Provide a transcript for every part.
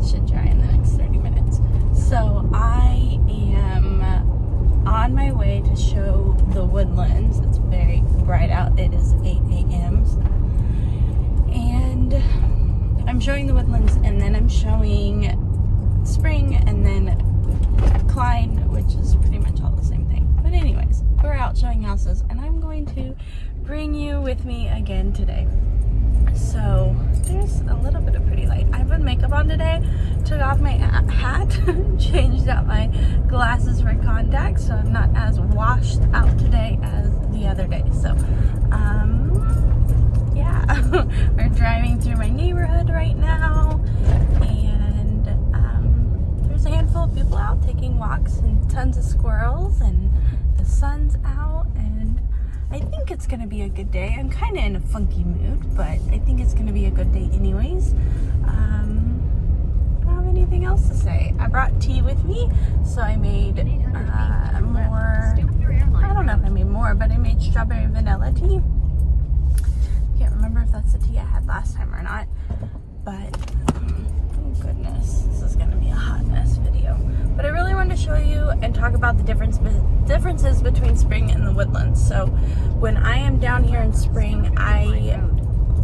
it should dry in the next 30 minutes. So I am on my way to show the Woodlands. It's very bright out. It is 8 a.m. And I'm showing the Woodlands, and then I'm showing Spring, and then Klein, which is pretty much all the same thing. But anyways, we're out showing houses, and I'm going to bring you with me again today. So there's a little bit of pretty light. I put makeup on today, took off my hat, changed out my glasses for contacts, so I'm not as washed out today as the other day. So yeah, we're driving through my neighborhood right now, and there's a handful of people out taking walks, and tons of squirrels, and the sun's out, and I think it's gonna be a good day. I'm kind of in a funky mood, but I think it's gonna be a good day anyways. I don't have anything else to say. I brought tea with me, so I made more. I don't know if I made more, but I made strawberry vanilla tea. Can't remember if that's the tea I had last time or not, but oh goodness, this is gonna be a hot mess video. But I really wanted to show you and talk about the differences between Spring and the Woodlands. So when I am down here in Spring, I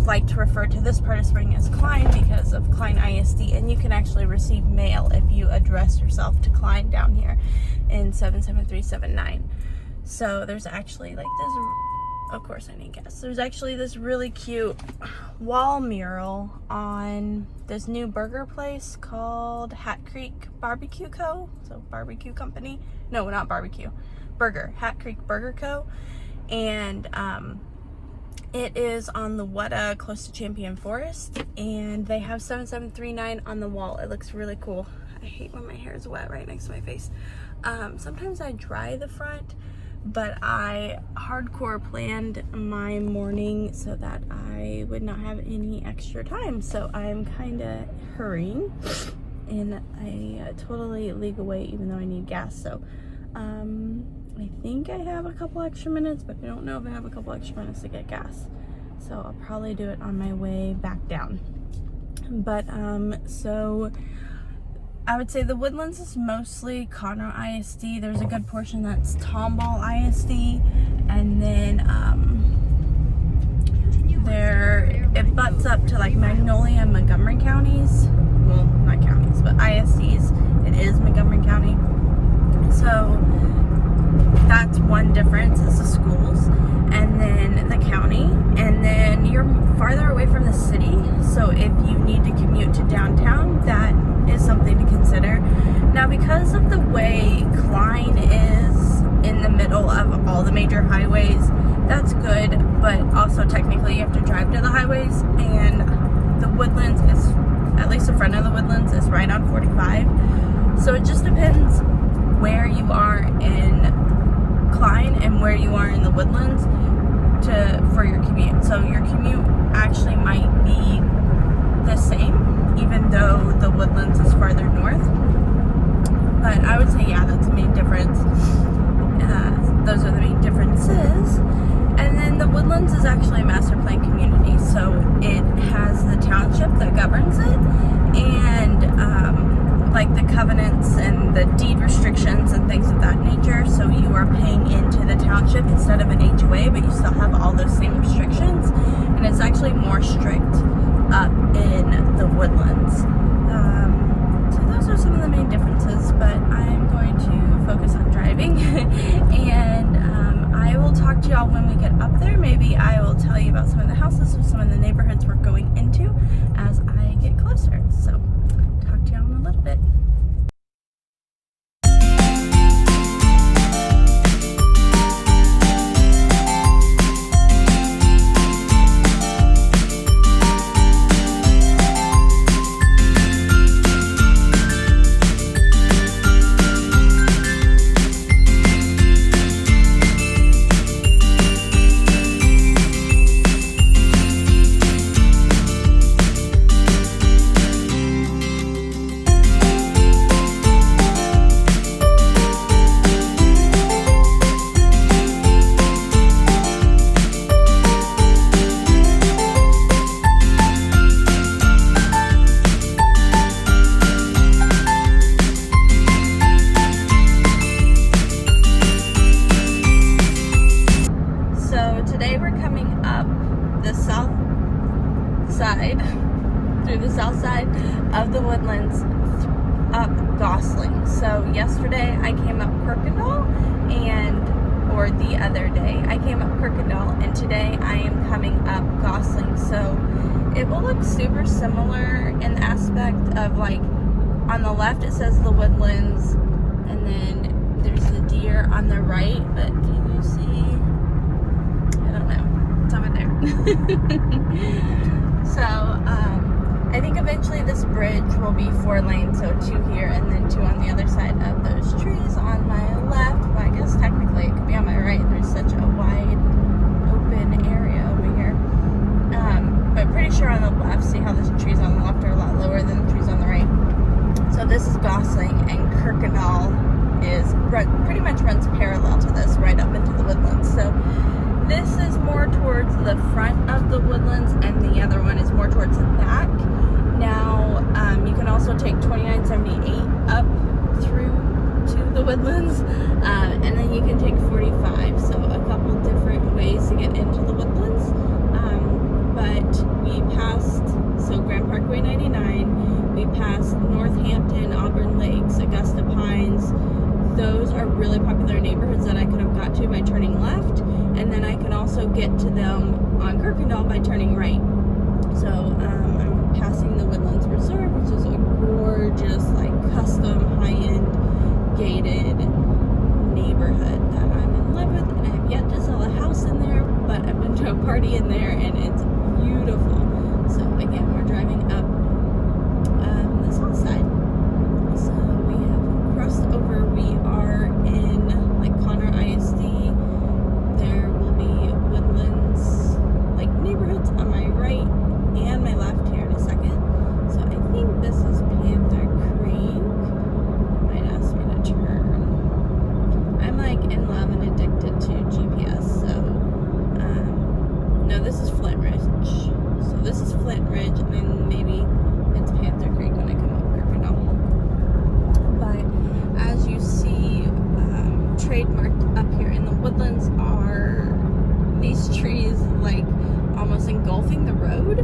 like to refer to this part of Spring as Klein because of Klein ISD, and you can actually receive mail if you address yourself to Klein down here in 77379. So there's actually like this, of course I need gas. There's actually this really cute wall mural on this new burger place called Hat Creek Barbecue Co. So barbecue company. No, not barbecue. Burger. Hat Creek Burger Co. And it is on the Weta close to Champion Forest. And they have 7739 on the wall. It looks really cool. I hate when my hair is wet right next to my face. Sometimes I dry the front, but I hardcore planned my morning so that I would not have any extra time. So I'm kind of hurrying in a totally legal way, even though I need gas. So I think I have a couple extra minutes, but I don't know if I have a couple extra minutes to get gas. So I'll probably do it on my way back down. But so I would say the Woodlands is mostly Conroe ISD. There's a good portion that's Tomball ISD, and then it butts up to like Magnolia and Montgomery counties. Well, not counties, but ISDs. It is Montgomery County. So that's one difference, is the schools, and then the county, and then you're farther away from the city. So if you need to commute to downtown, that is something to consider. Now, because of the way Klein is in the middle of all the major highways, that's good, but also technically you have to drive to the highways, and the Woodlands is, at least the front of the Woodlands is right on 45. So it just depends where you are in Klein and where you are in the Woodlands for your commute. So your commute actually might be the same, even though the Woodlands is farther north. But I would say, yeah, that's the main difference. Those are the main differences. And then the Woodlands is actually a master plan community, so it has the township that governs it, and like the covenants and the deed restrictions and things of that nature. So you are paying into the township instead of an HOA, but you still have all those same restrictions, and it's actually more strict up in the Woodlands. So those are some of the main differences, but I'm going to focus on driving and I will talk to y'all when we get up there. Maybe I will tell you about some of the houses or some of the neighborhoods we're going into as I get closer. So talk to y'all in a little bit. for the other day. I came up Kirkendall, and today I am coming up Gosling. So it will look super similar in the aspect of, like, on the left it says the Woodlands, and then there's the deer on the right, but can you see? I don't know. It's over there. So, I think eventually this bridge will be 4 lanes, so 2 here and then 2 on the other side of those trees on my left. But I guess technically it could be on my right. There's such a wide open area over here. But pretty sure on the left, see how the trees on the left are a lot lower than the trees on the right. So this is Gosling, and Kirkendall pretty much runs parallel to this, right up into the Woodlands. So this is more towards the front of the Woodlands, and the other one is more towards the back. Now, you can also take 2978 up through to the Woodlands, and then you can take 45. So a couple different ways to get into the Woodlands. But we passed, so Grand Parkway 99, we passed Northampton, Auburn Lakes, Augusta Pines. Those are really popular neighborhoods that I could have got to by turning left, and then I can also get to them on Kirkendall by turning right. So I'm passing the Woodlands Reserve, which is a gorgeous, like, custom, high-end, gated neighborhood that I'm in love with, and I have yet to sell a house in there, but I've been to a party in there, and it's beautiful. So again, we're driving up this whole side. So we have crossed over. We are in, like, Connor ISD. There will be Woodlands, like, neighborhoods on my right and my left here in a second. So I think this is Panther Creek. Might ask me to turn. I'm, like, in love and addicted to GPS. So no, this is Flint Ridge. So this is Flint Ridge, and then maybe it's Panther Creek when I come up Kirkendall. But as you see, trademarked up here in the Woodlands are these trees, like, almost engulfing the road,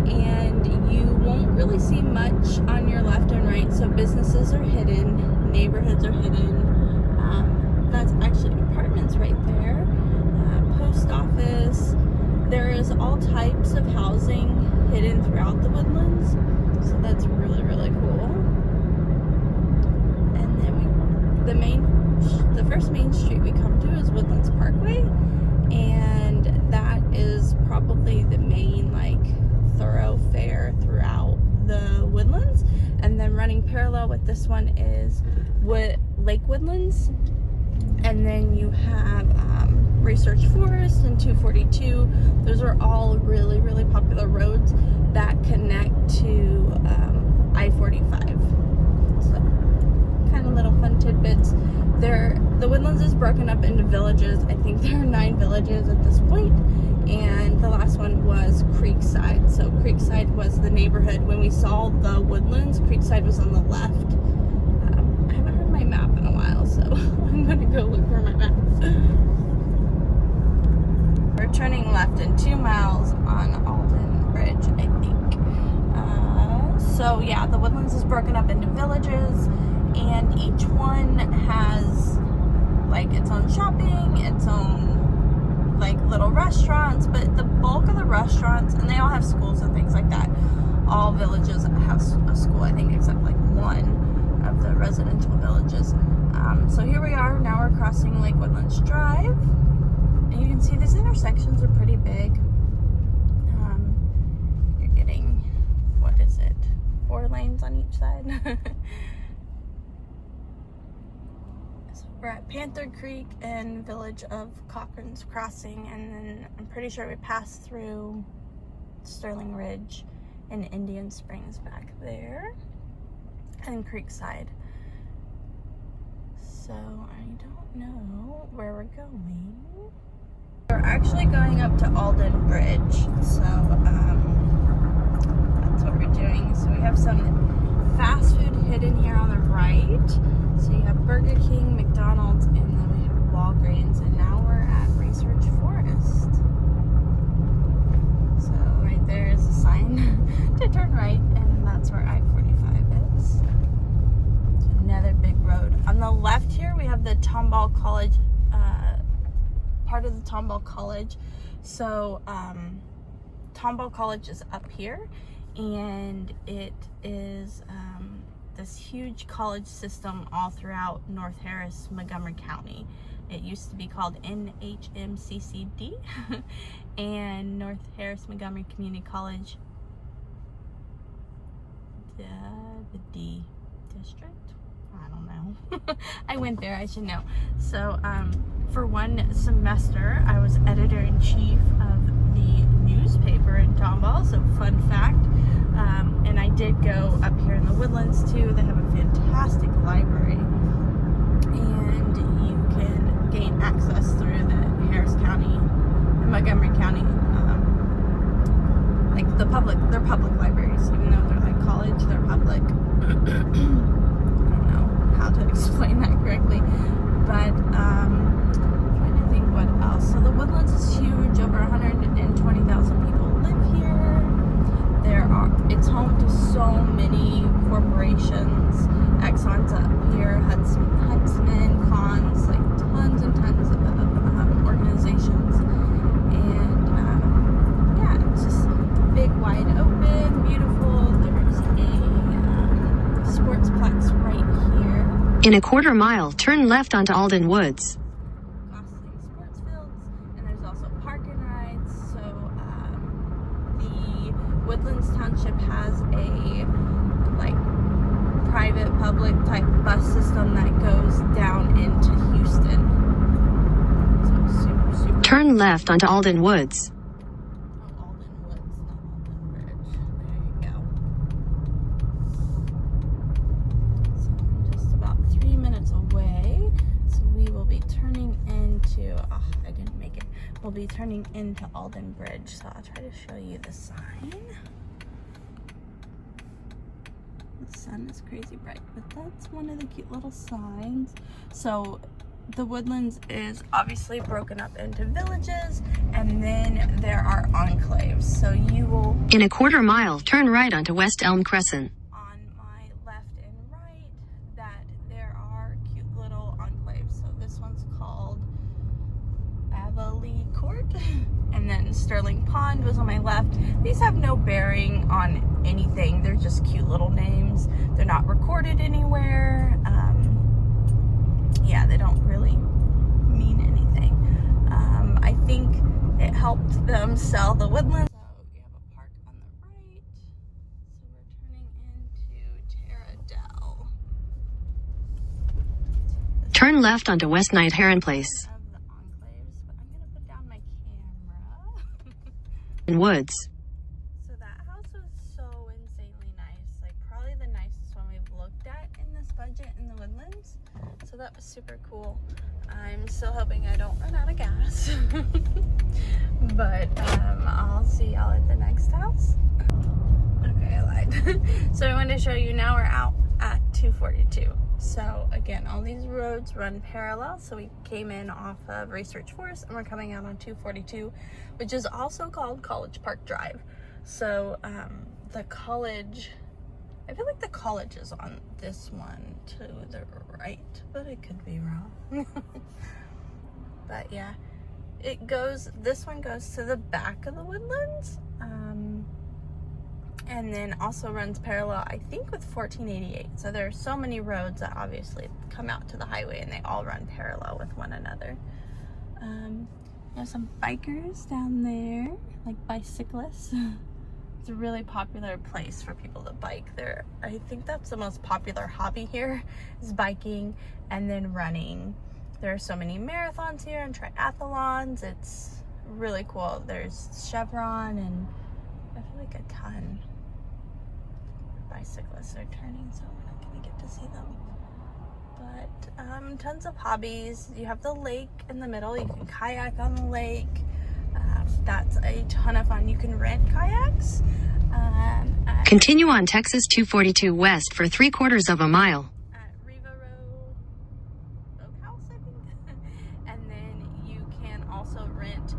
and you won't really see much on your left and right. So businesses are hidden, neighborhoods are hidden. That's actually apartments right there. Post office. There is all types of housing hidden throughout the Woodlands, so that's really, really cool. And then the first main street we come to is Woodlands Parkway, and that is probably the main, like, thoroughfare throughout the Woodlands. And then running parallel with this one is Lake Woodlands, and then you have Research Forest and 242. Those are all really, really popular roads that connect to I-45. So, kind of little fun tidbits. The Woodlands is broken up into villages. I think there are 9 villages at this point, and the last one was Creekside. So Creekside was the neighborhood. When we saw the Woodlands, Creekside was on the left. I haven't heard my map in a while, so I'm going to go look for my map. We're turning left in 2 miles on Alden Bridge, I think. So yeah, the Woodlands is broken up into villages, and each one has, like, its own shopping, its own, like, little restaurants, but the bulk of the restaurants, and they all have schools and things like that. All villages have a school, I think, except, like, one of the residential villages. So here we are. Now we're crossing Lake Woodlands Drive. And you can see these intersections are pretty big. You're getting, what is it, 4 lanes on each side. So we're at Panther Creek and village of Cochran's Crossing, and then I'm pretty sure we passed through Sterling Ridge and Indian Springs back there, and Creekside. So I don't know where we're going. We're actually going up to Alden Bridge, so that's what we're doing. So we have some fast food hidden here on the right. So you have Burger King, McDonald's, and then we have Walgreens, and now we're at Research Forest. So right there is a sign to turn right, and that's where I-45 is. It's another big road. On the left here we have the Tomball College part of the Tomball College. So Tomball College is up here, and it is this huge college system all throughout North Harris, Montgomery County. It used to be called NHMCCD and North Harris Montgomery Community College, the D district. I don't know. I went there, I should know. So for one semester, I was editor-in-chief of the newspaper in Tomball, so fun fact. And I did go up here in the Woodlands too. They have a fantastic library, and you can gain access through the Harris County and Montgomery County, like they're public libraries, even though they're like college, they're public. I don't know how to explain that correctly, but trying to think what else. So the Woodlands is huge. Over 120,000 people live here. It's home to so many corporations. Exxon's up here, Huntsman, Cons, like tons and tons of organizations. And yeah, it's just big, wide open, beautiful. There's a sportsplex right here. In a quarter mile, turn left onto Alden Woods. Gosling sports fields, and there's also park and rides. So the Woodlands Township has a like private public type bus system that goes down into Houston. So super Turn left onto Alden Woods. Oh, Alden Woods, not Alden Bridge. There you go. So I'm just about 3 minutes away. So we will be turning into, I didn't make it. We'll be turning into Alden Bridge. So I'll try to show you the sign. The sun is crazy bright, but that's one of the cute little signs. So the Woodlands is obviously broken up into villages, and then there are enclaves. So you will, In a quarter mile, turn right onto West Elm Crescent. on my left and right, that there are cute little enclaves. So this one's called Avali Court, and then Sterling Pond was on my left. These have no bearing on anything. They're just cute little names. They're not recorded anywhere. Yeah, they don't really mean anything. I think it helped them sell the Woodlands. So you have a park on the right. So we're turning into Terradell. Turn left onto West Knight Heron Place. Of the enclaves, but I'm gonna put down my camera. In Woods. So that house was so insanely nice. Like probably the nicest one we've looked at in this budget in the Woodlands. So that was super cool. I'm still hoping I don't run out of gas. But I'll see y'all at the next house. Okay, I lied. So I wanted to show you, now we're out at 242. So again, all these roads run parallel. So we came in off of Research Forest, and we're coming out on 242, which is also called College Park Drive. So the college, I feel like the college is on this one to the right, but I could be wrong. But yeah, this one goes to the back of the Woodlands, and then also runs parallel, I think, with 1488. So there are so many roads that obviously come out to the highway, and they all run parallel with one another. There's some bikers down there, like bicyclists. It's a really popular place for people to bike there. I think that's the most popular hobby here, is biking and then running. There are so many marathons here and triathlons. It's really cool. There's Chevron and I feel like a ton. Bicyclists are turning, so we're not gonna get to see them. But tons of hobbies. You have the lake in the middle. You can kayak on the lake. That's a ton of fun. You can rent kayaks. Continue on Texas 242 West for 3/4 of a mile. At Riva Road Boathouse, I think. And then you can also rent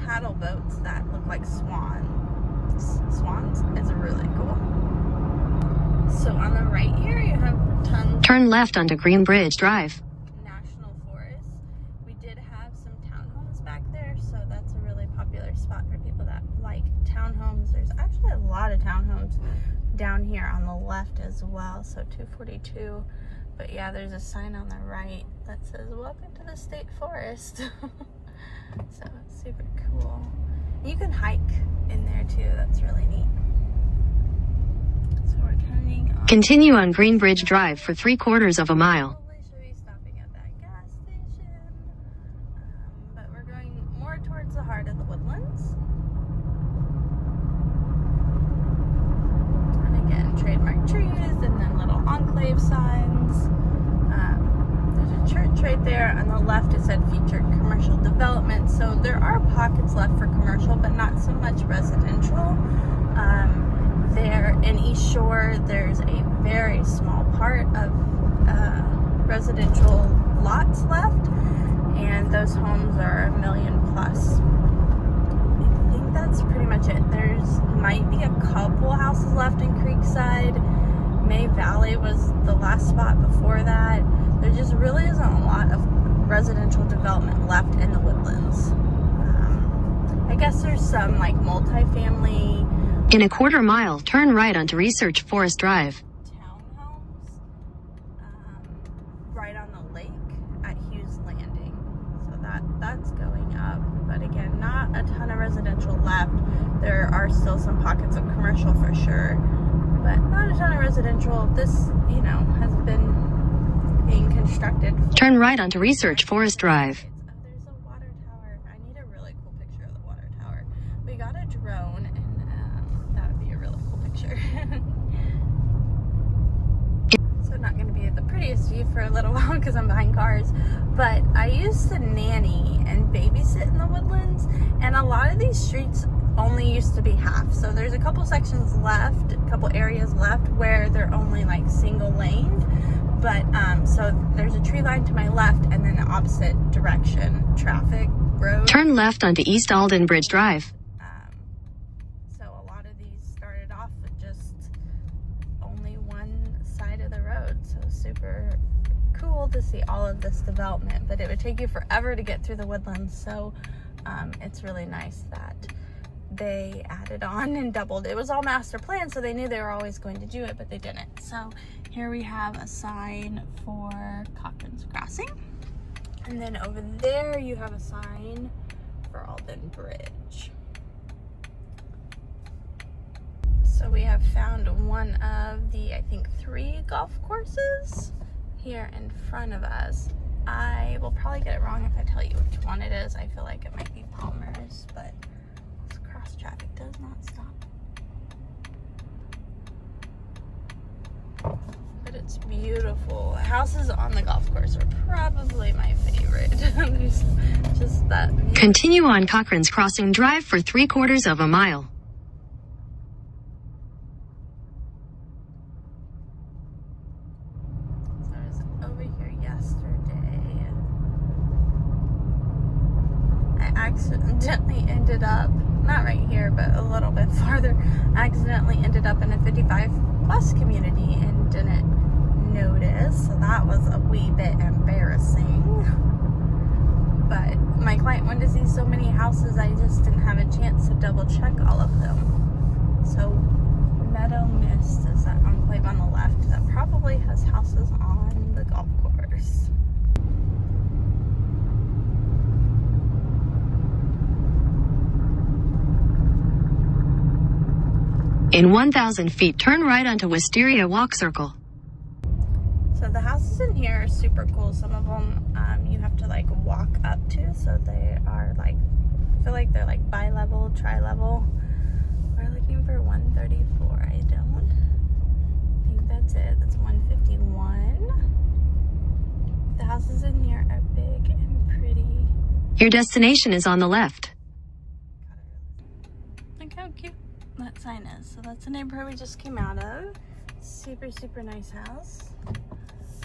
paddle boats that look like swans. It's really cool. So on the right here, you have tons. Turn left onto Green Bridge Drive. National Forest. We did have some townhomes back there, so that's a really popular spot for people that like townhomes. There's actually a lot of townhomes down here on the left as well, so 242. But yeah, there's a sign on the right that says welcome to the state forest. So it's super cool. You can hike in there too, that's really neat. So we're turning on. Continue on Greenbridge Drive for 3/4 of a mile. Probably should be stopping at that gas station. But we're going more towards the heart of the Woodlands. And again, trademark trees and then little enclave signs. There's a church right there. On the left it said featured commercial development. So there are pockets left for commercial, but not so much residential. There in East Shore, there's a very small part of residential lots left, and those homes are $1 million plus. I think that's pretty much it. There's might be a couple houses left in Creekside. May Valley was the last spot before that. There just really isn't a lot of residential development left in the Woodlands. I guess there's some like multifamily. In a 1/4 mile, turn right onto Research Forest Drive. Townhomes right on the lake at Hughes Landing, so that's going up, but again, not a ton of residential left. There are still some pockets of commercial for sure, but not a ton of residential. This, you know, has been being constructed. Turn right onto Research Forest Drive. There's a water tower. I need a really cool picture of the water tower. We got a drone, and that would be a really cool picture. So not going to be the prettiest view for a little while because I'm behind cars, but I used to nanny and babysit in the Woodlands, and a lot of these streets only used to be half. So there's a couple sections left, a couple areas left where they're only like single laned. But so there's a tree line to my left, and then the opposite direction traffic road. Turn left onto East Alden Bridge Drive. So a lot of these started off with just only one side of the road. So super cool to see all of this development, but it would take you forever to get through the Woodlands. So it's really nice that they added on and doubled. It was all master plan, so they knew they were always going to do it, but they didn't. So here we have a sign for Cochran's Crossing, and then over there you have a sign for Alden Bridge. So we have found one of the, I think, 3 golf courses here in front of us. I will probably get it wrong if I tell you which one it is. I feel like it might be Palmer's, but traffic does not stop. But it's beautiful. Houses on the golf course are probably my favorite. There's just that view. Continue on Cochran's Crossing Drive for 3/4 of a mile. So I was over here yesterday. I accidentally ended up, not right here, but a little bit farther, accidentally ended up in a 55 plus community and didn't notice. So that was a wee bit embarrassing. But my client wanted to see so many houses, I just didn't have a chance to double check all of them. So Meadow Mist is that enclave on the left that probably has houses on the golf course. In 1,000 feet, turn right onto Wisteria Walk Circle. So the houses in here are super cool. Some of them you have to like walk up to, so they are like, I feel like they're like bi-level, tri-level. We're looking for 134. I don't think that's it. That's 151. The houses in here are big and pretty. Your destination is on the left. Look how cute that sign is. So that's the neighborhood we just came out of. Super, super nice house.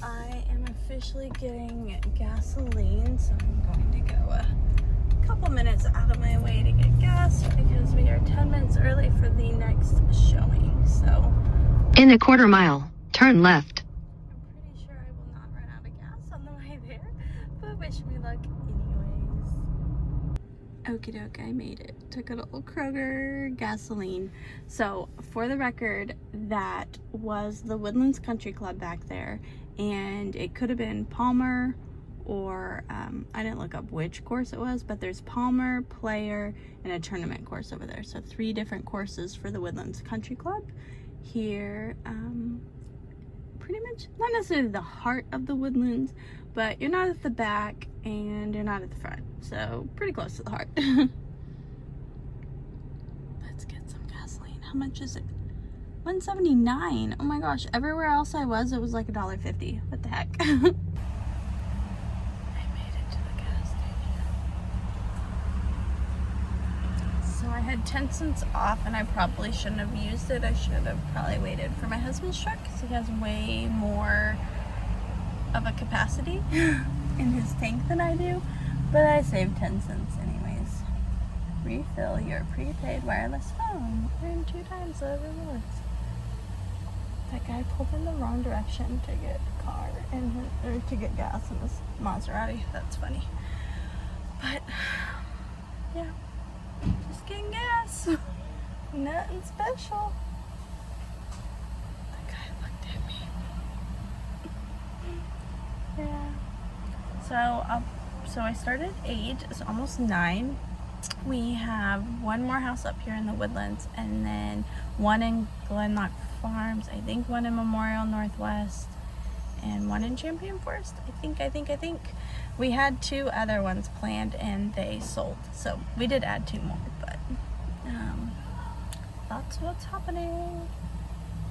I am officially getting gasoline, so I'm going to go a couple minutes out of my way to get gas because we are 10 minutes early for the next showing. So In a 1/4 mile, turn left. I'm pretty sure I will not run out of gas on the way there, but wish me luck anyways. Okie doke, I made it. Took a little Kroger gasoline. So, for the record, that was the Woodlands Country Club back there. And it could have been Palmer or, I didn't look up which course it was, but there's Palmer, Player, and a tournament course over there. So, 3 different courses for the Woodlands Country Club. Here, pretty much, not necessarily the heart of the Woodlands, but you're not at the back and you're not at the front, so pretty close to the heart. Let's get some gasoline. How much is it? $1.79. Oh my gosh, everywhere else I was, it was like $1.50. What the heck? I made it to the gas station. So I had 10 cents off and I probably shouldn't have used it. I should have probably waited for my husband's truck because he has way more of a capacity in his tank than I do, but I saved 10 cents anyways. Refill your prepaid wireless phone. Earn 2 times the rewards. That guy pulled in the wrong direction to get to get gas in this Maserati. That's funny. But yeah, just getting gas. Nothing special. That guy looked at me. Yeah. So I started at 8. It's almost 9. We have one more house up here in the Woodlands, and then one in Gleannloch Farms. I think one in Memorial Northwest, and one in Champion Forest. I think. We had 2 other ones planned, and they sold. So we did add 2 more, but that's what's happening.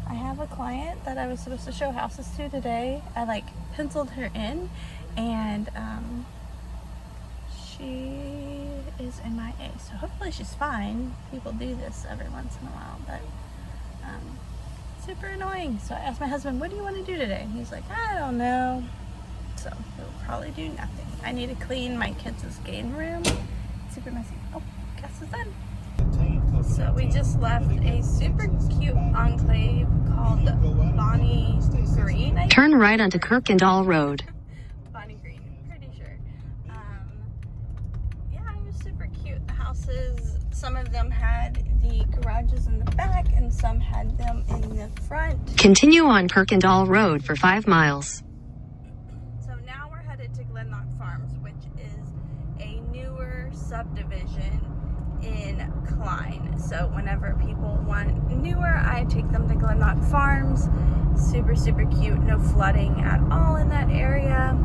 I have a client that I was supposed to show houses to today. I penciled her in, and she is MIA, so hopefully she's fine. People do this every once in a while, but super annoying. So I asked my husband, what do you want to do today? And he's like, I don't know. So we'll probably do nothing. I need to clean my kids' game room. It's super messy. Oh, gas is done. So we just left a super cute enclave called Bonnie Green. Turn right onto Kirkendall Road. Bonnie Green, I'm pretty sure. Yeah, it was super cute. The houses, some of them had the garages in the back and some had them in the front. Continue on Kirkendall Road for 5 miles. So now we're headed to Gleannloch Farms, which is a newer subdivision in Klein. So whenever people want newer, I take them to Gleannloch Farms. Super cute. No flooding at all in that area.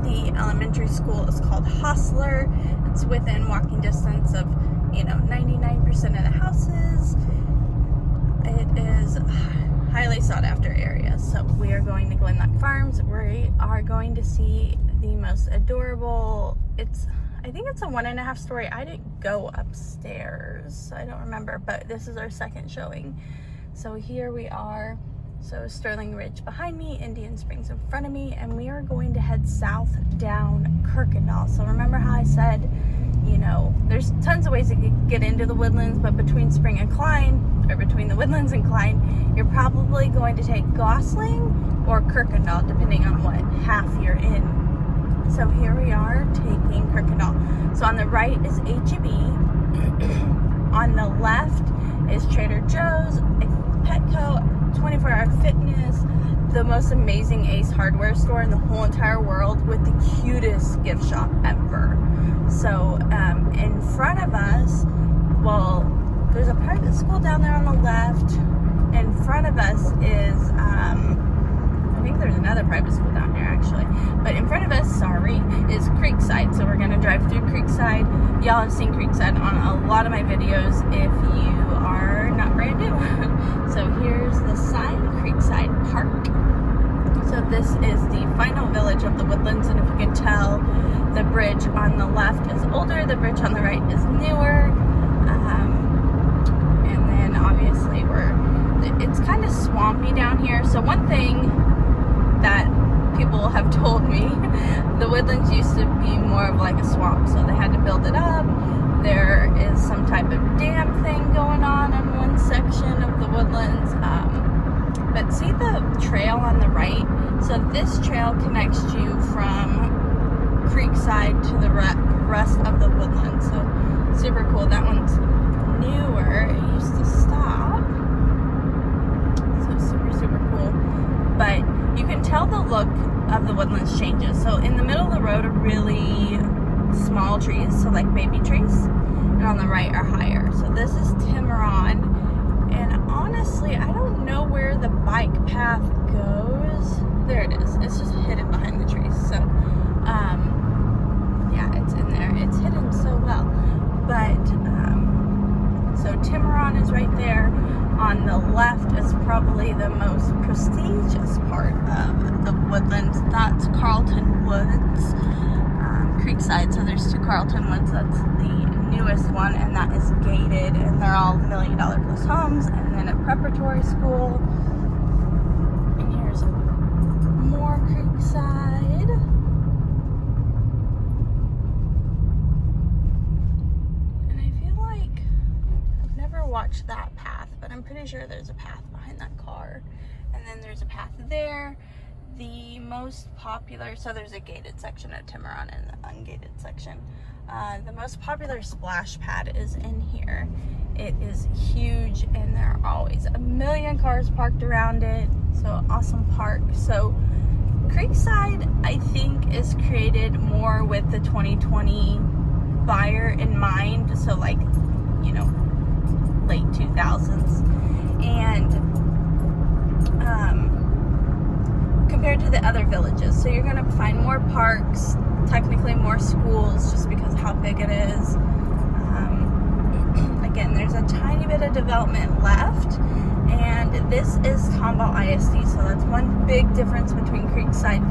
The elementary school is called Hostler. It's within walking distance of 99% of the houses. It is a highly sought after area. So we are going to Gleannloch Farms. We are going to see the most adorable, I think it's a 1.5 story. I didn't go upstairs. I don't remember, but this is our second showing. So here we are. So Sterling Ridge behind me, Indian Springs in front of me, and we are going to head south down Kirkendall. So remember how I said, there's tons of ways to get into the Woodlands, but between Spring and Klein, or between the Woodlands and Klein, you're probably going to take Gosling or Kirkendall, depending on what half you're in. So here we are taking Kirkendall. So on the right is H-E-B. On the left is Trader Joe's, Petco, 24-hour fitness, the most amazing Ace hardware store in the whole entire world with the cutest gift shop ever. So in front of us, there's a private school down there on the left. In front of us is, I think there's another private school down here actually. But in front of us, is Creekside. So we're going to drive through Creekside. Y'all have seen Creekside on a lot of my videos if you are not brand new. So here's the sign, Creekside Park. So this is the final village of the Woodlands, and if you can tell, the bridge on the left is older, the bridge on the right is newer. And then obviously it's kind of swampy down here. So one thing that people have told me, the Woodlands used to be more of like a swamp, so they had to build it up. There is some type of dam thing going on in one section of the Woodlands. But see the trail on the right? So this trail connects you from Creekside to the rest of the Woodlands. So super cool. That one's newer. It used to stop. So super cool. But you can tell the look of the Woodlands changes. So in the middle of the road are really small trees, so like baby trees, and on the right are higher. So this is Tiburon, and honestly I don't know where the bike path goes. There it is. It's just hidden behind the trees. So yeah, it's in there. It's hidden so well. But so Tiburon is right there. On the left is probably the most prestigious part of the Woodlands. That's Carlton Woods, Creekside. So there's 2 Carlton Woods. That's the newest one, and that is gated, and they're all $1 million plus homes. And then a preparatory school. And here's more Creekside. And I feel like I've never watched that path, but I'm pretty sure there's a path behind that car. And then there's a path there. The most popular, so there's a gated section of Tiburon and an ungated section. The most popular splash pad is in here. It is huge, and there are always 1 million cars parked around it. So awesome park. So Creekside, I think, is created more with the 2020 buyer in mind. So like, you know, late 2000s, and compared to the other villages. So you're going to find more parks, technically more schools, just because of how big it is. Again, there's a tiny bit of development left, and this is Tomball ISD. So that's one big difference between Creekside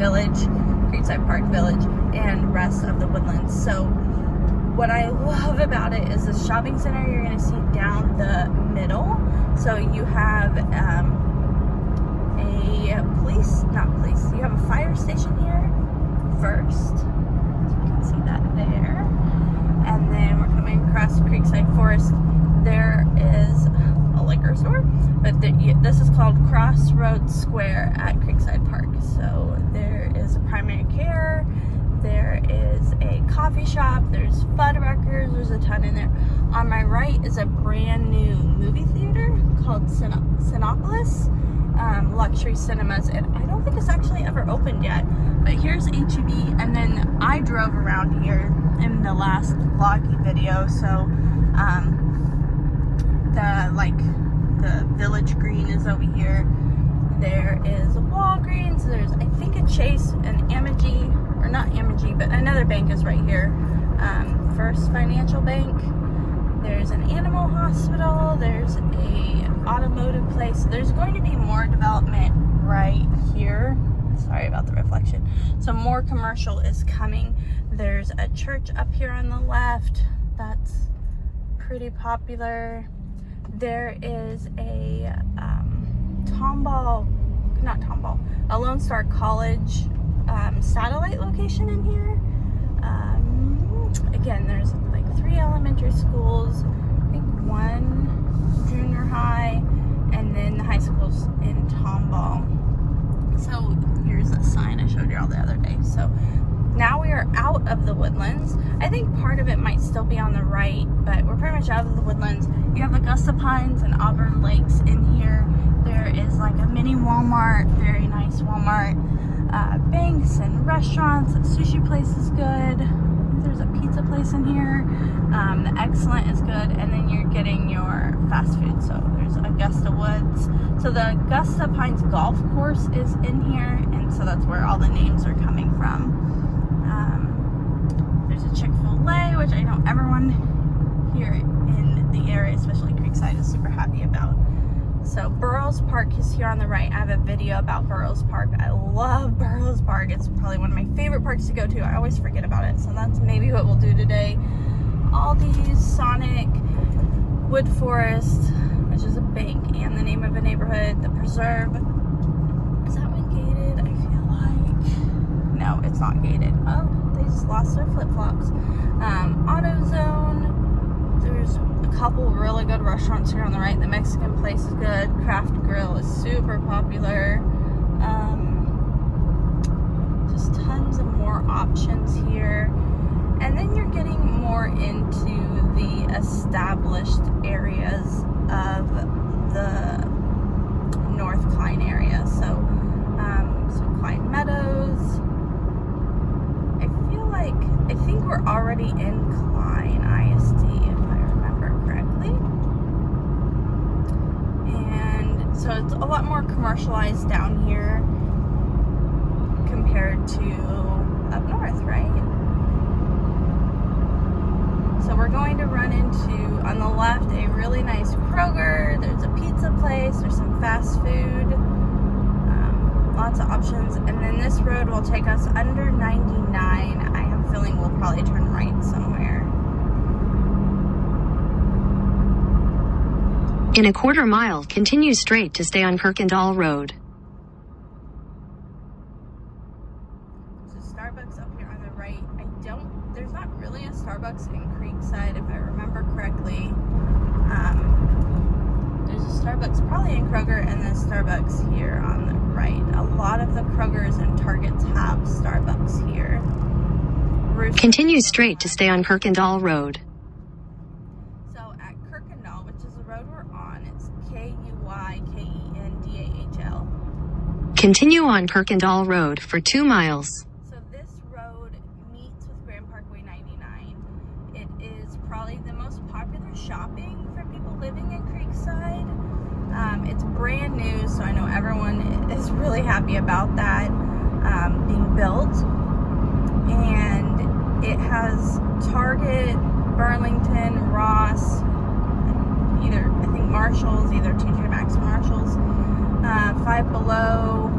Park Village, and rest of the Woodlands. So what I love about it is the shopping center you're going to see down the middle. So you have you have a fire station here first. So you can see that there. And then we're coming across Creekside Forest. There is a liquor store, but this is called Crossroads Square at Creekside Park. So there is a primary care. There is a coffee shop, there's Fuddruckers, there's a ton in there. On my right is a brand new movie theater called Cinepolis, Luxury Cinemas, and I don't think it's actually ever opened yet. But here's HEB, and then I drove around here in the last vloggy video, so the Village Green is over here. There is a Walgreens, there's I think a Chase, an Amagi, or not Amagi, but another bank is right here. First Financial Bank. There's an animal hospital. There's a automotive place. There's going to be more development right here. Sorry about the reflection. So more commercial is coming. There's a church up here on the left. That's pretty popular. There is a a Lone Star College satellite location in here. Again, there's like 3 elementary schools, I think 1 junior high, and then the high school's in Tomball. So here's a sign I showed you all the other day. So now we are out of the Woodlands. I think part of it might still be on the right, but we're pretty much out of the Woodlands. You have Augusta Pines and Auburn Lakes in here. There is like a mini Walmart, very nice Walmart, banks and restaurants. The sushi place is good. There's a pizza place in here. The Excellent is good, and then you're getting your fast food. So there's Augusta Woods. So the Augusta Pines golf course is in here, and so that's where all the names are coming from. There's a Chick-fil-A, which I know everyone here in the area, especially Creekside, is super happy about. So Burroughs Park is here on the right. I have a video about Burroughs Park. I love Burroughs Park. It's probably one of my favorite parks to go to. I always forget about it, so that's maybe what we'll do today. Aldi's, Sonic, Wood Forest, which is a bank and the name of a neighborhood. The Preserve. Is that one gated? I feel like. No, it's not gated. Oh, they just lost their flip-flops. AutoZone. There's a couple really good restaurants here on the right. The Mexican place is good. Craft Grill is super popular. just tons of more options here. And then you're getting more into the established areas of the North Klein area. So Klein Meadows. I think we're already in Klein ISD, if I remember correctly. And so it's a lot more commercialized down here compared to up north, right? So we're going to run into, on the left, a really nice Kroger. There's a pizza place. There's some fast food. Lots of options. And then this road will take us under 99. I have a feeling we'll probably turn right somewhere. In a quarter mile, continue straight to stay on Kirkendall Road. There's a Starbucks up here on the right. There's not really a Starbucks in Creekside, if I remember correctly. There's a Starbucks probably in Kroger, and then Starbucks here on the right. A lot of the Krogers and Targets have Starbucks here. Continue straight to stay on Kirkendall Road. So at Kirkendall, which is the road we're on, it's Kuykendall. Continue on Kirkendall Road for 2 miles. So this road meets with Grand Parkway 99. It is probably the most popular shopping for people living in Creekside. It's brand new, so I know everyone is really happy about that being built. And it has Target, Burlington, Ross, either, I think Marshalls, either TJ Maxx, Marshalls, Five Below.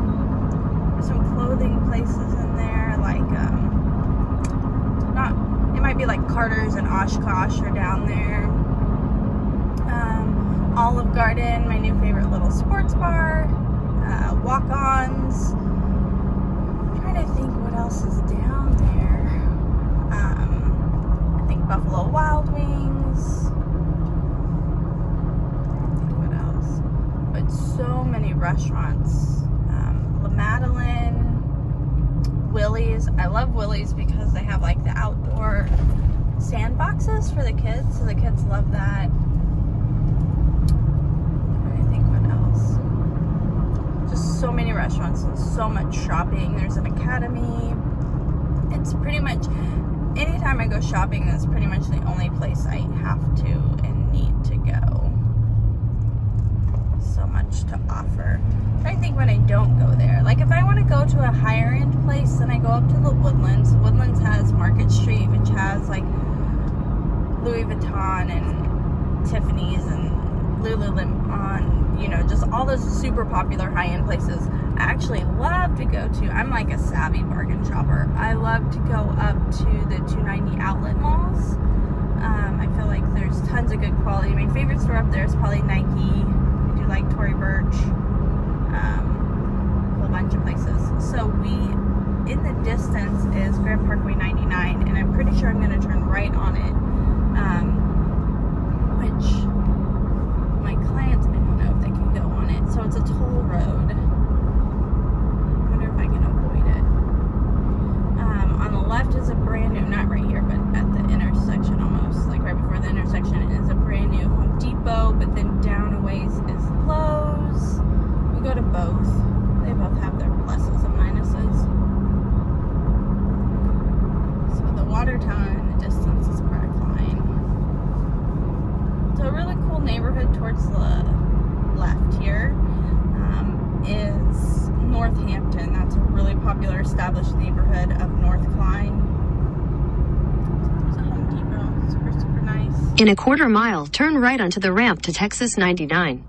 There's some clothing places in there, like, it might be like Carter's and Oshkosh are down there. Olive Garden, my new favorite little sports bar. Walk-ons. I'm trying to think what else is down there. I think Buffalo Wild Wings. What else? But so many restaurants. La Madeleine, Willie's. I love Willie's because they have like the outdoor sandboxes for the kids, so the kids love that. So many restaurants and so much shopping. There's an academy. It's pretty much, anytime I go shopping, that's pretty much the only place I have to and need to go. So much to offer. I'm trying to think when I don't go there. Like if I want to go to a higher end place, then I go up to the Woodlands. Woodlands has Market Street, which has like Louis Vuitton and Tiffany's and Lululemon, just all those super popular high-end places. I actually love to go to. I'm like a savvy bargain shopper. I love to go up to the 290 outlet malls. I feel like there's tons of good quality. My favorite store up there is probably Nike. I do like Tory Burch. A whole bunch of places. So in the distance is Grand Parkway 99, and I'm pretty sure I'm going to turn right on it. Which my clients, I don't know if they can go on it. So it's a toll road. I wonder if I can avoid it. On the left is a brand new, not right here, but at the intersection almost, like right before the intersection is a brand new Home Depot, but then down a ways is Lowe's. We go to both. They both have their pluses and minuses. So the water tower in the distance is part of Klein. So a really cool neighborhood towards the left here is Northampton. That's a really popular established neighborhood of North Klein. There's a Home Depot. Super, super nice. In a quarter mile, turn right onto the ramp to Texas 99.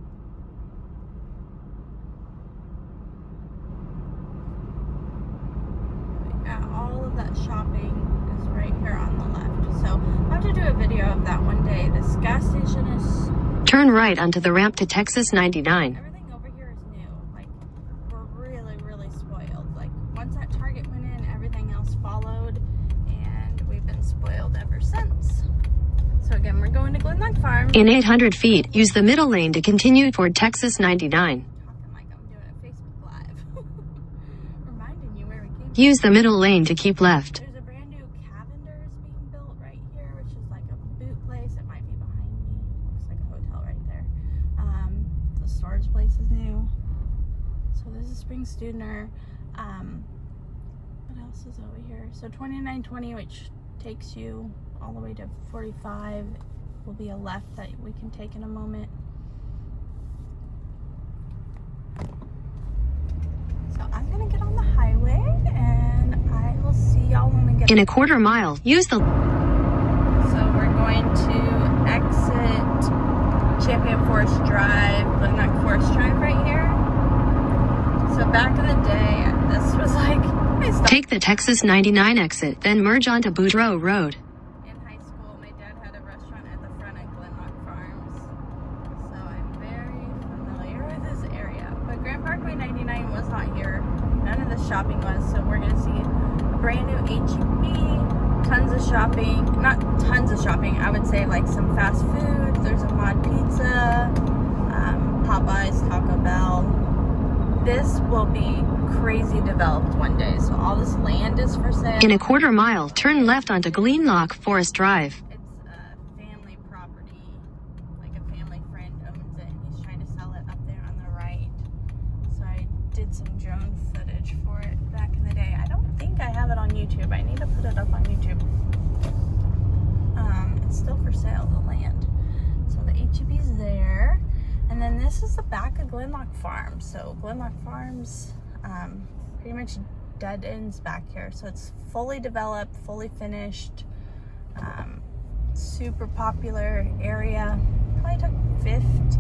All of that shopping is right here on the left. So I'll have to do a video of that one day. This gas station is... Turn right onto the ramp to Texas 99. Everything over here is new. Like, we're really, really spoiled. Like, once that Target went in, everything else followed, and we've been spoiled ever since. So again, we're going to Gleannloch Farms. In 800 feet, use the middle lane to continue toward Texas 99. Talking like I'm doing a Facebook Live. Reminding you where we came Use the middle lane to keep left. There's a brand new Cavender's being built right here, which is like a boot place. It might be behind me. Looks like a hotel right there. The storage place is new. So this is Spring Studner. What else is over here? So 2920, which takes you all the way to 45, will be a left that we can take in a moment. So I'm gonna get on the highway and I will see y'all when we get In a quarter mile, use the... So we're going to exit Champion Forest Drive, Gleannloch Forest Drive right here. So back in the day, this was like... Take the Texas 99 exit, then merge onto Boudreaux Road. In high school, my dad had a restaurant at the front of Gleannloch Farms. So I'm very familiar with this area. But Grand Parkway 99 was not here. None of the shopping was. So we're going to see a brand new H-E-B, tons of shopping. Not tons of shopping. I would say like some fast food. There's a Mod Pizza, Popeyes, Taco Bell. This will be crazy developed one day. So all this land is for sale. In a quarter mile, turn left onto Gleannloch Forest Drive. It's a family property. Like a family friend owns it and he's trying to sell it up there on the right. So I did some drone footage for it back in the day. I don't think I have it on YouTube. I need to put it up on YouTube. It's still for sale, the land. So the H-E-B's there. And then this is the back of Gleannloch Farms. So Gleannloch Farms, pretty much dead ends back here. So it's fully developed, fully finished, super popular area. Probably took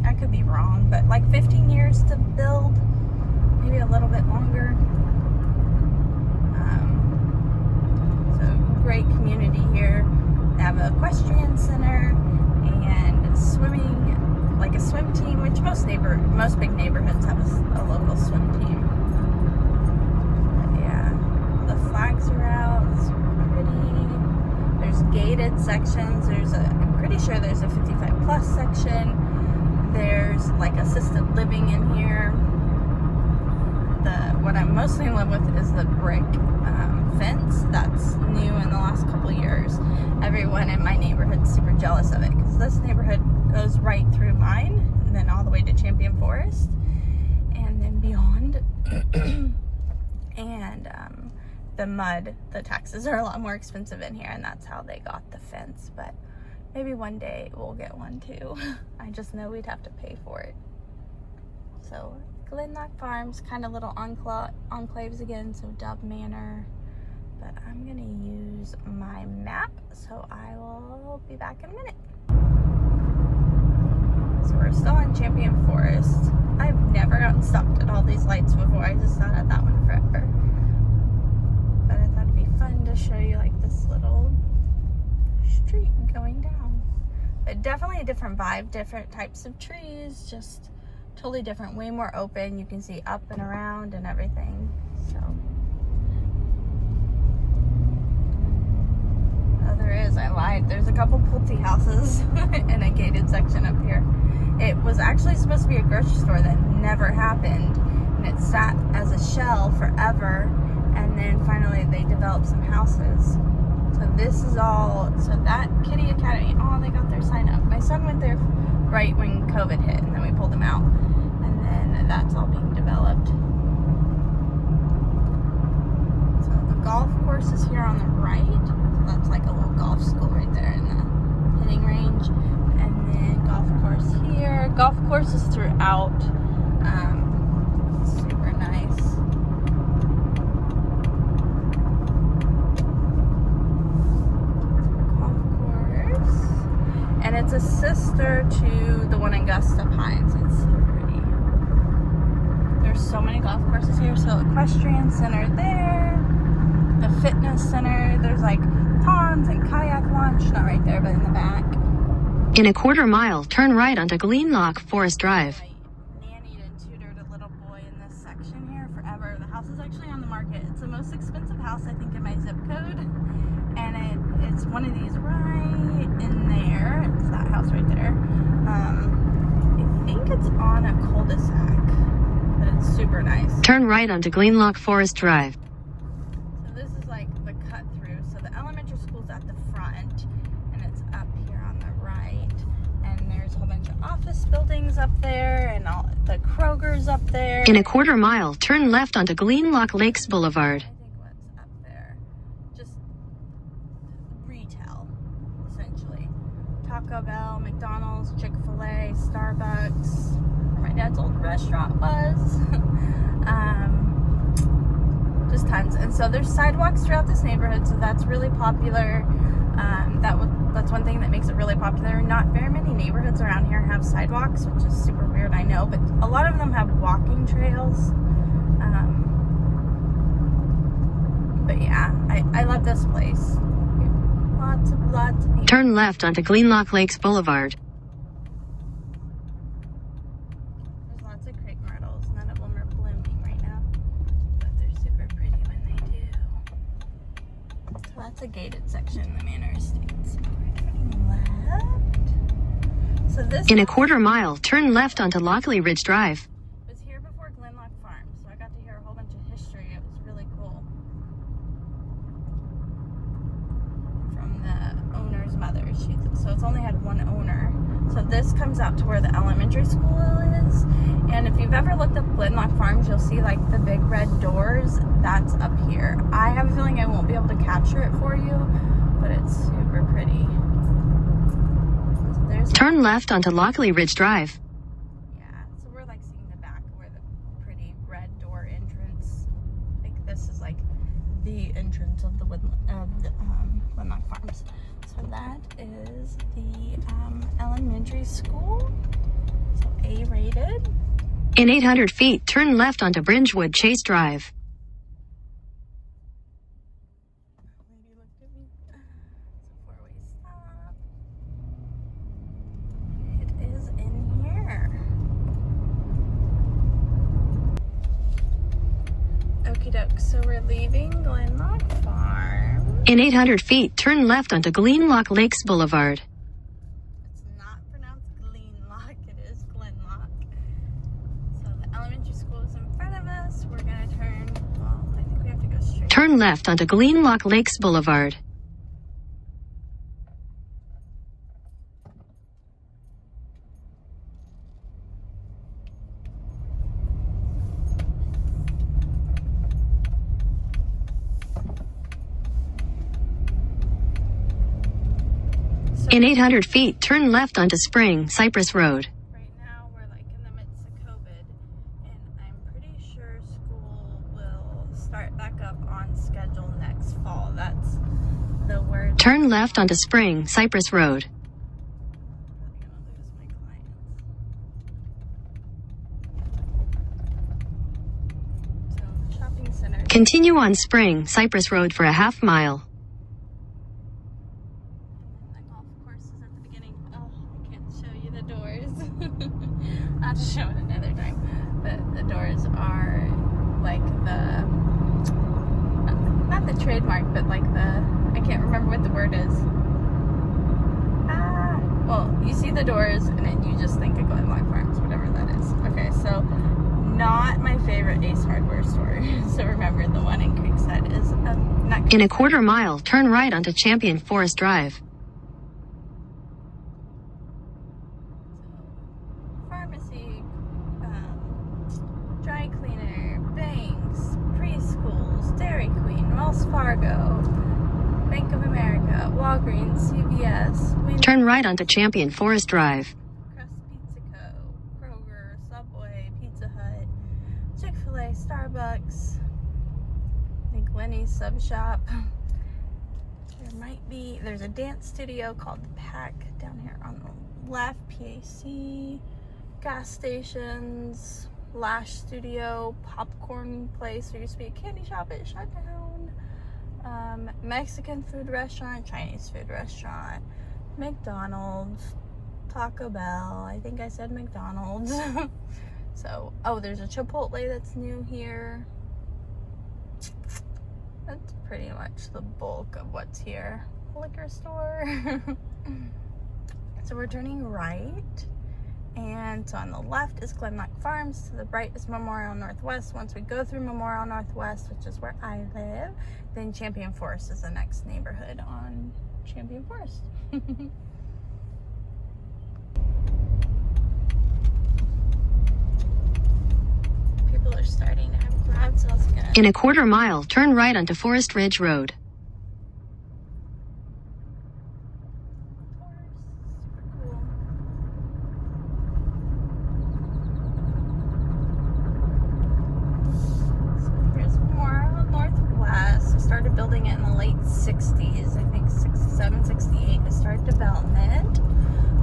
I could be wrong, but like 15 years to build, maybe a little bit longer. So great community here. They have an equestrian center and swimming, like a swim team, which most big neighborhoods have a local swim team. But yeah, the flags are out. It's pretty. There's gated sections. I'm pretty sure there's a 55 plus section. There's like assisted living in here. What I'm mostly in love with is the brick fence that's new in the last couple of years. Everyone in my neighborhood's super jealous of it because this neighborhood goes right through mine and then all the way to Champion Forest and then beyond. And the taxes are a lot more expensive in here, and that's how they got the fence. But maybe one day we'll get one too. I just know we'd have to pay for it. So Gleannloch Farms, kind of little enclaves again, so Dove Manor. But I'm gonna use my map, so I will be back in a minute. So we're still in Champion Forest. I've never gotten stopped at all these lights before. I just sat at that one forever. But I thought it'd be fun to show you like this little street going down. But definitely a different vibe, different types of trees, just totally different, way more open. You can see up and around and everything. So there is, I lied. There's a couple Pulte houses in a gated section up here. It was actually supposed to be a grocery store that never happened, and it sat as a shell forever, and then finally they developed some houses. So this is all, so that Kitty Academy, oh, they got their sign up. My son went there right when COVID hit, and then we pulled him out, and then that's all being developed. So the golf course is here on the right. That's like a little golf school right there in the hitting range. And then golf course here. Golf courses throughout. Super nice. Golf course. And it's a sister to the one in Augusta Pines. It's so pretty. There's so many golf courses here. So equestrian center there. The fitness center. There's like ponds and kayak launch, not right there, but in the back. In a quarter mile, turn right onto Gleannloch Forest Drive. I nannied and tutored a little boy in this section here forever. The house is actually on the market. It's the most expensive house, I think, in my zip code. And it's one of these right in there. It's that house right there. I think it's on a cul-de-sac, but it's super nice. Turn right onto Gleannloch Forest Drive. Househunting's up there, and all the Kroger's up there. In a quarter mile, turn left onto Gleannloch Lakes Boulevard. I think what's up there, just retail, essentially. Taco Bell, McDonald's, Chick-fil-A, Starbucks, where my dad's old restaurant was. Just tons. And so there's sidewalks throughout this neighborhood, so that's really popular. That's one thing that makes it really popular. Not very many neighborhoods around here have sidewalks, which is super weird, I know, but a lot of them have walking trails. But yeah, I love this place. Lots of people. Turn left onto Gleannloch Lakes Boulevard. There's lots of crepe myrtles. None of them are blooming right now, but they're super pretty when they do. So that's a gated section in the Manor Estates. We're turning left. So this In a quarter mile, turn left onto Lockley Ridge Drive. was here before Glenloch Farms, so I got to hear a whole bunch of history. It was really cool. From the owner's mother. So it's only had one owner. So this comes out to where the elementary school is. And if you've ever looked up Gleannloch Farms, you'll see like the big red doors. That's up here. I have a feeling I won't be able to capture it for you, but it's super pretty. So there's Turn left onto Lockley Ridge Drive. yeah, so we're like seeing the back where the pretty red door entrance. Like this is like the entrance of the Gleannloch Farms. So that is the elementary school. So A rated. In 800 feet, turn left onto Bridgewood Chase Drive. Lady looked at me. It's a four-way stop. It is in here. Okie doke, so we're leaving Gleannloch Farms. In 800 feet, turn left onto Gleannloch Lakes Boulevard. It's not pronounced Gleannloch, it is Glenloch. So the elementary school is in front of us. We're gonna turn, well, I think we have to go straight. Turn left onto Gleannloch Lakes Boulevard. In 800 feet, turn left onto Spring Cypress Road. Right now, we're like in the midst of COVID, and I'm pretty sure school will start back up on schedule next fall. That's the word. Turn left onto Spring Cypress Road. I'm gonna lose my clients. So, shopping center. Continue on Spring Cypress Road for a half mile. The golf course is at the beginning. Oh, I can't show you the doors. I'll have to show it another time. But the doors are like the, not the trademark, but like the, I can't remember what the word is. Well, you see the doors and then you just think of Gleannloch Farms, whatever that is. Okay, so not my favorite Ace Hardware store. So remember, the one in Creekside is not. In a quarter mile, turn right onto Champion Forest Drive. Pharmacy, dry cleaner, banks, preschools, Dairy Queen, Wells Fargo, Bank of America, Walgreens, CVS, Turn right onto Champion Forest Drive. Crust Pizza Co., Kroger, Subway, Pizza Hut, Chick-fil-A, Starbucks, I think Lenny's Sub Shop. There's a dance studio called The Pack down here on the left, PAC, gas stations, Lash Studio, popcorn place. There used to be a candy shop, it shut down. Mexican food restaurant, Chinese food restaurant, McDonald's, Taco Bell. I think I said McDonald's. So, oh, there's a Chipotle that's new here. That's pretty much the bulk of what's here. Liquor store. So we're turning right, and so on the left is Gleannloch Farms, to the right is Memorial Northwest. Once we go through Memorial Northwest, which is where I live, then Champion Forest is the next neighborhood on Champion Forest. people are starting to have garage sales again. In a quarter mile, turn right onto Forest Ridge Road. Started building it in the late 60s, I think 67, 68 to start development.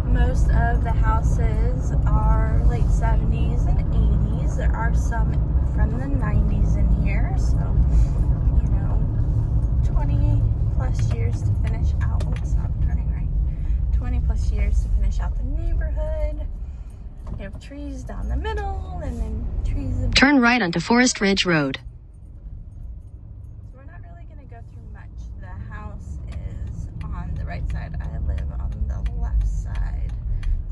Most of the houses are late 70s and 80s. There are some from the 90s in here, so, you know, 20 plus years to finish out. Oops, not turning right. 20 plus years to finish out the neighborhood. You have trees down the middle and then trees in. Turn right onto Forest Ridge Road. Right side. I live on the left side.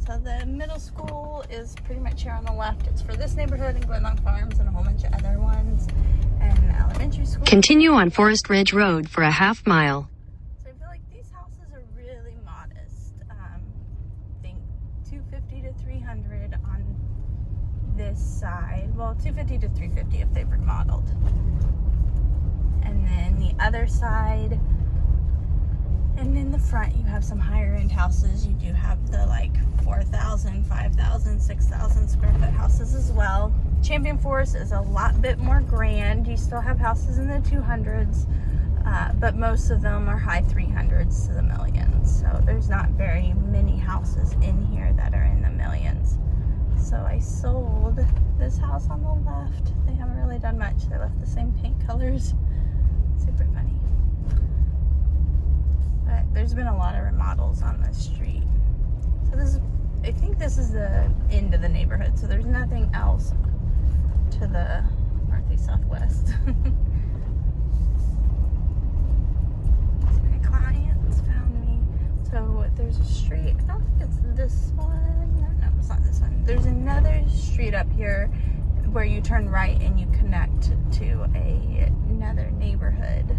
So the middle school is pretty much here on the left. It's for this neighborhood and Gleannloch Farms and a whole bunch of other ones. And the elementary school. Continue on Forest Ridge Road for a half mile. So I feel like these houses are really modest. I think 250 to 300 on this side. Well, 250 to 350 if they've remodeled. And then the other side. And in the front, you have some higher end houses. You do have the like 4,000, 5,000, 6,000 square foot houses as well. Champion Forest is a lot bit more grand. You still have houses in the 200s, but most of them are high 300s to the millions. So there's not very many houses in here that are in the millions. So I sold this house on the left. They haven't really done much. They left the same paint colors. Super funny. But there's been a lot of remodels on this street. So this is, I think this is the end of the neighborhood. So there's nothing else to the northeast, southwest. My clients found me. So there's a street, I don't think it's this one. No, it's not this one. There's another street up here where you turn right and you connect to another neighborhood.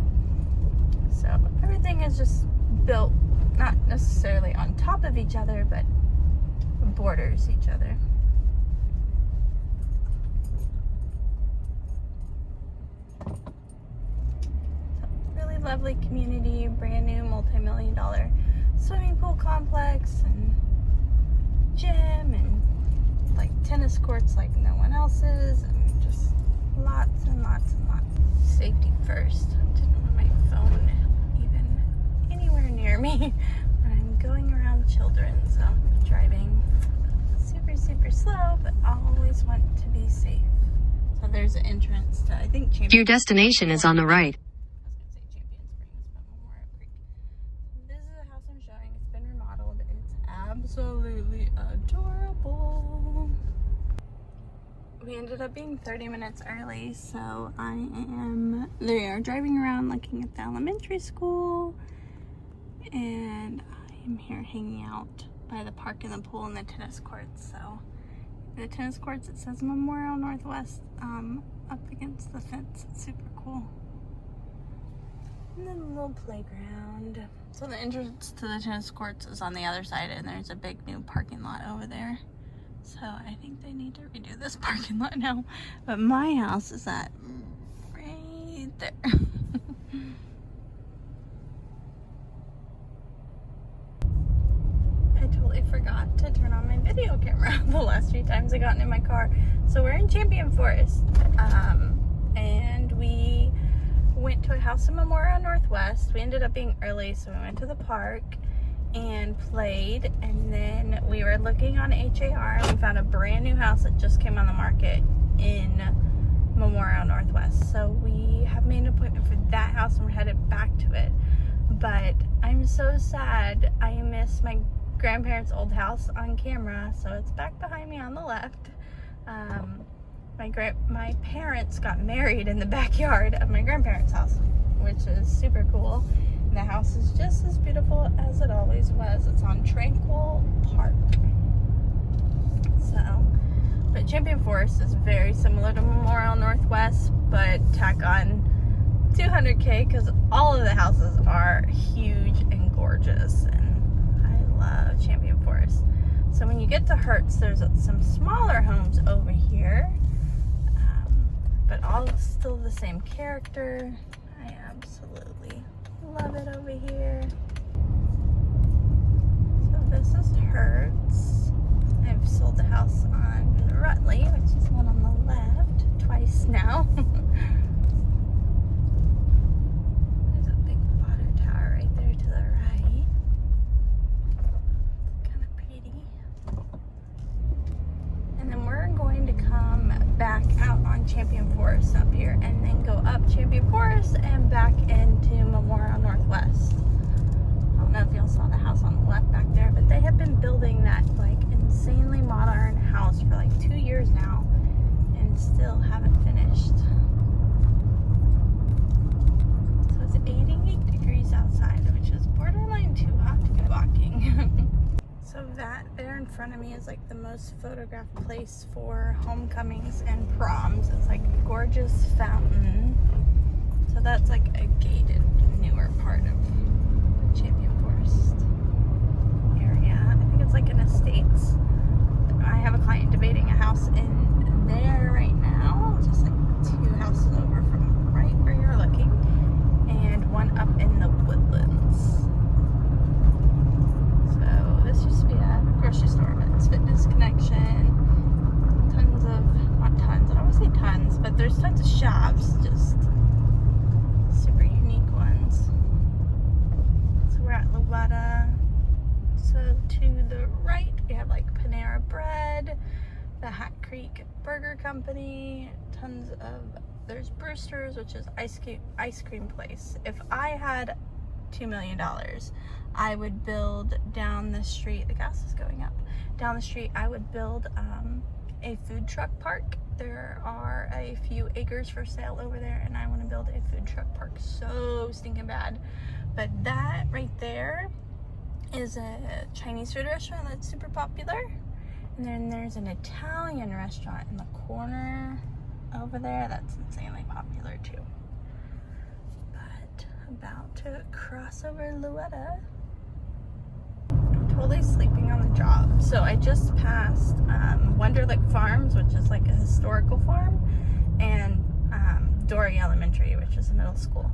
So everything is just built not necessarily on top of each other, but borders each other. So, really lovely community, brand new multi-million-dollar swimming pool complex and gym and like tennis courts like no one else's, and just lots and lots and lots. Safety first. I didn't want my phone even anywhere near me when I'm going around children, so I'm driving super slow, but I always want to be safe. So there's an entrance to, I think, Champion. Your destination is on the right. I was going to say Champion Springs, but Memorial Creek. This is the house I'm showing. It's been remodeled. It's absolutely adorable. We ended up being 30 minutes early, so they are driving around looking at the elementary school, and I'm here hanging out by the park and the pool and the tennis courts. So the tennis courts, it says Memorial Northwest up against the fence. It's super cool. And then a little playground. So the entrance to the tennis courts is on the other side, and there's a big new parking lot over there. So I think they need to redo this parking lot now. But my house is at right there. I totally forgot to turn on my video camera the last few times I got in my car. So we're in Champion Forest. And we went to a house in Memorial Northwest. We ended up being early, so we went to the park and played, and then we were looking on HAR and we found a brand new house that just came on the market in Memorial Northwest. So we have made an appointment for that house and we're headed back to it. But I'm so sad. I miss my grandparents' old house on camera, so it's back behind me on the left. My parents got married in the backyard of my grandparents' house, which is super cool. The house is just as beautiful as it always was. It's on Tranquil Park. So, but Champion Forest is very similar to Memorial Northwest, but tack on 200K because all of the houses are huge and gorgeous, and I love Champion Forest. So when you get to Hertz, there's some smaller homes over here. but all still the same character. I absolutely love it over here. So this is Hertz. I've sold the house on Rutley, which is the one on the left, twice now. There's a big water tower right there to the right. Kind of pretty. And then we're going to come back out on Champion Forest up here and then go up Champion Forest and back into Memorial Northwest. I don't know if y'all saw the house on the left back there, but they have been building that like insanely modern house for like 2 years now and still haven't finished. So it's 88 degrees outside, which is borderline too hot to be walking. So that there in front of me is like the most photographed place for homecomings and proms. It's like a gorgeous fountain. So that's like a gated, newer part of Champion Forest area. I think it's like an estates. I have a client debating a house in there right now, just like 2 houses over from right where you're looking, and one up in the Woodlands. So this used to be a grocery store, but it's Fitness Connection. Tons of, not tons, I don't want to say tons, but there's tons of shops, just super unique ones. So we're at Lowetta. So to the right, we have like Panera Bread, the Hat Creek Burger Company, tons of, there's Brewster's, which is ice cream place. If I had $2 million, I would build down the street, the gas is going up, down the street, I would build a food truck park. There are a few acres for sale over there, and I want to build a food truck park so stinking bad. But that right there is a Chinese food restaurant that's super popular. And then there's an Italian restaurant in the corner over there that's insanely popular too. But about to cross over Lowetta. I'm totally sleeping on the job. So I just passed Gleannloch Farms, which is like a historical farm, and Dory Elementary, which is a middle school.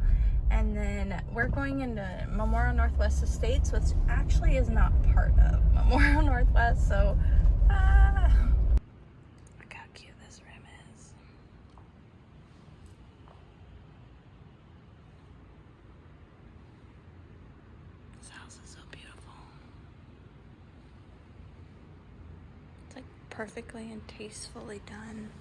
And then we're going into Memorial Northwest Estates, which actually is not part of Memorial Northwest. So, look how cute this room is. This house is so beautiful. It's like perfectly and tastefully done.